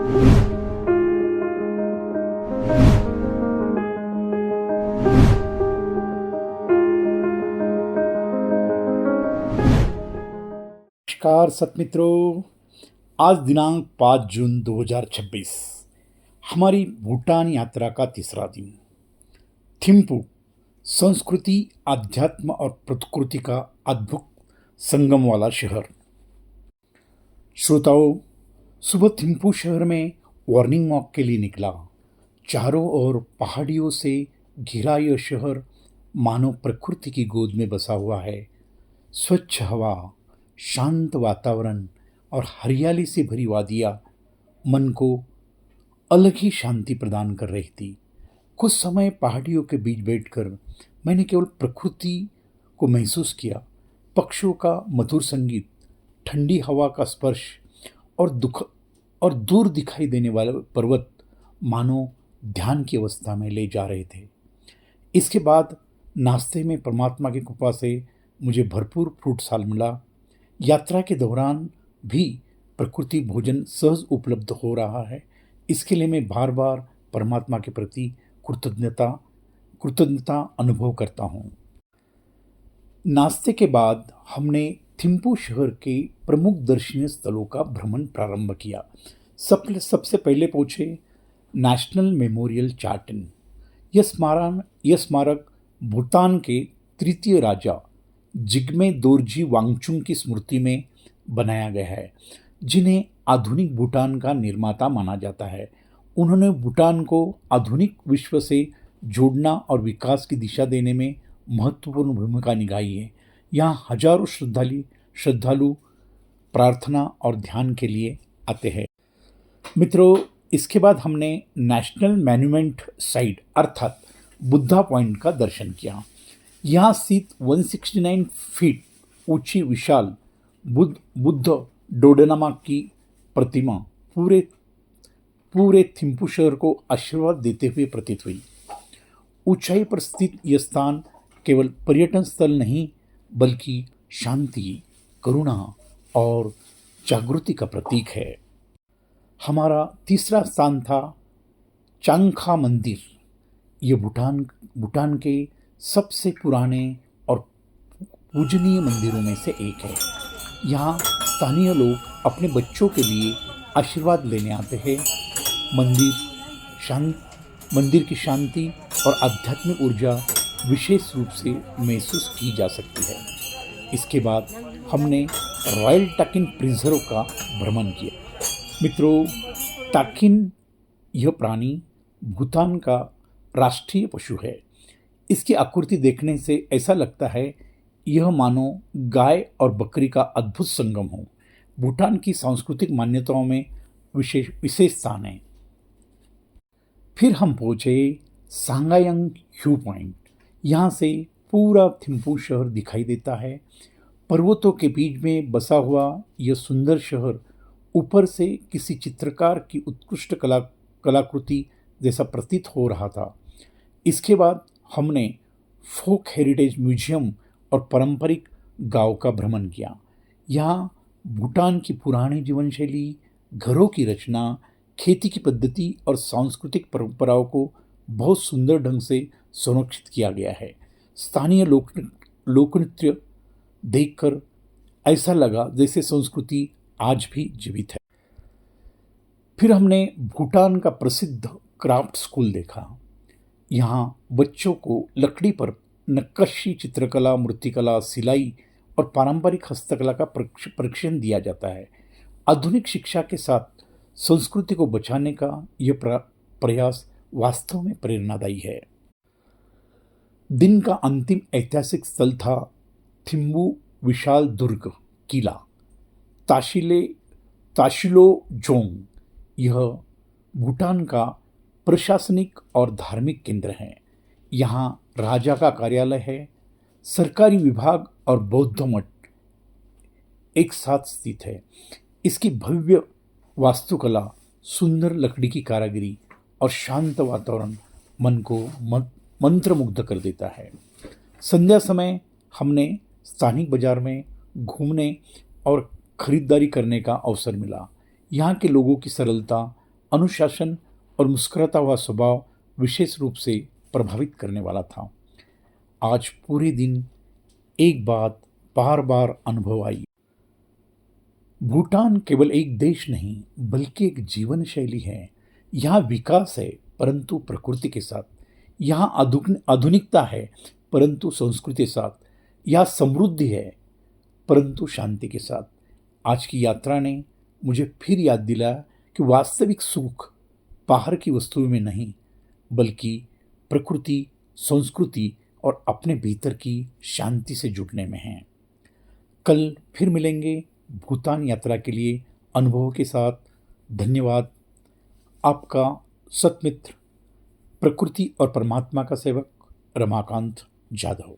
नमस्कार सतमित्रों, आज दिनांक 5 जून 2026 हमारी भूटान यात्रा का तीसरा दिन। थिम्पू संस्कृति, आध्यात्म और प्रकृति का अद्भुत संगम वाला शहर। श्रोताओं, सुबह थिम्पू शहर में मॉर्निंग वॉक के लिए निकला। चारों ओर पहाड़ियों से घिरा यह शहर मानो प्रकृति की गोद में बसा हुआ है। स्वच्छ हवा, शांत वातावरण और हरियाली से भरी वादियाँ मन को अलग ही शांति प्रदान कर रही थी। कुछ समय पहाड़ियों के बीच बैठकर मैंने केवल प्रकृति को महसूस किया। पक्षियों का मधुर संगीत, ठंडी हवा का स्पर्श और दूर दिखाई देने वाले पर्वत मानो ध्यान की अवस्था में ले जा रहे थे। इसके बाद नाश्ते में परमात्मा की कृपा से मुझे भरपूर फ्रूट साल मिला। यात्रा के दौरान भी प्रकृति भोजन सहज उपलब्ध हो रहा है। इसके लिए मैं बार बार परमात्मा के प्रति कृतज्ञता अनुभव करता हूँ। नाश्ते के बाद हमने थिम्पू शहर के प्रमुख दर्शनीय स्थलों का भ्रमण प्रारंभ किया। सबसे पहले पहुँचे नेशनल मेमोरियल चार्टन। यह स्मारक भूटान के तृतीय राजा जिग्मे दोर्जी वांगचुक की स्मृति में बनाया गया है, जिन्हें आधुनिक भूटान का निर्माता माना जाता है। उन्होंने भूटान को आधुनिक विश्व से जोड़ना और विकास की दिशा देने में महत्वपूर्ण भूमिका निभाई है। यहाँ हजारों श्रद्धालु प्रार्थना और ध्यान के लिए आते हैं। मित्रों, इसके बाद हमने नेशनल मॉन्यूमेंट साइट अर्थात बुद्धा पॉइंट का दर्शन किया। यहाँ स्थित 169 फीट ऊंची विशाल बुद्ध डोडनामा की प्रतिमा पूरे थिम्पू शहर को आशीर्वाद देते हुए प्रतीत हुई। ऊंचाई पर स्थित यह स्थान केवल पर्यटन स्थल नहीं बल्कि शांति, करुणा और जागृति का प्रतीक है। हमारा तीसरा स्थान था चांगखा मंदिर। ये भूटान के सबसे पुराने और पूजनीय मंदिरों में से एक है। यहाँ स्थानीय लोग अपने बच्चों के लिए आशीर्वाद लेने आते हैं। मंदिर की शांति और आध्यात्मिक ऊर्जा विशेष रूप से महसूस की जा सकती है। इसके बाद हमने रॉयल टाकिन प्रिजर्व का भ्रमण किया। मित्रों, टाकिन यह प्राणी भूटान का राष्ट्रीय पशु है। इसकी आकृति देखने से ऐसा लगता है यह मानो गाय और बकरी का अद्भुत संगम हो। भूटान की सांस्कृतिक मान्यताओं में विशेष स्थान है। फिर हम पहुंचे सांगायांग व्यू पॉइंट। यहाँ से पूरा थिम्पू शहर दिखाई देता है। पर्वतों के बीच में बसा हुआ यह सुंदर शहर ऊपर से किसी चित्रकार की उत्कृष्ट कलाकृति जैसा प्रतीत हो रहा था। इसके बाद हमने फोक हेरिटेज म्यूजियम और पारंपरिक गांव का भ्रमण किया। यहाँ भूटान की पुरानी जीवन शैली, घरों की रचना, खेती की पद्धति और सांस्कृतिक परंपराओं को बहुत सुंदर ढंग से संरक्षित किया गया है। स्थानीय लोकनृत्य देखकर ऐसा लगा जैसे संस्कृति आज भी जीवित है। फिर हमने भूटान का प्रसिद्ध क्राफ्ट स्कूल देखा। यहाँ बच्चों को लकड़ी पर नक्काशी, चित्रकला, मूर्तिकला, सिलाई और पारंपरिक हस्तकला का प्रशिक्षण दिया जाता है। आधुनिक शिक्षा के साथ संस्कृति को बचाने का यह प्रयास वास्तव में प्रेरणादायी है। दिन का अंतिम ऐतिहासिक स्थल था थिम्पू विशाल दुर्ग किला ताशिलोजोंग। यह भूटान का प्रशासनिक और धार्मिक केंद्र है। यहाँ राजा का कार्यालय है, सरकारी विभाग और बौद्ध मठ एक साथ स्थित है। इसकी भव्य वास्तुकला, सुंदर लकड़ी की कारीगरी और शांत वातावरण मन को मंत्रमुग्ध कर देता है। संध्या समय हमने स्थानिक बाजार में घूमने और खरीदारी करने का अवसर मिला। यहाँ के लोगों की सरलता, अनुशासन और मुस्कुराता हुआ स्वभाव विशेष रूप से प्रभावित करने वाला था। आज पूरे दिन एक बात बार बार अनुभव आई। भूटान केवल एक देश नहीं बल्कि एक जीवन शैली है। यहाँ विकास है परंतु प्रकृति के साथ। यहाँ आधुनिकता है परंतु संस्कृति के साथ। यहाँ समृद्धि है परंतु शांति के साथ। आज की यात्रा ने मुझे फिर याद दिलाया कि वास्तविक सुख बाहर की वस्तुओं में नहीं बल्कि प्रकृति, संस्कृति और अपने भीतर की शांति से जुड़ने में है। कल फिर मिलेंगे भूटान यात्रा के लिए अनुभवों के साथ। धन्यवाद। आपका सतमित्र, प्रकृति और परमात्मा का सेवक रमाकांत जाधव।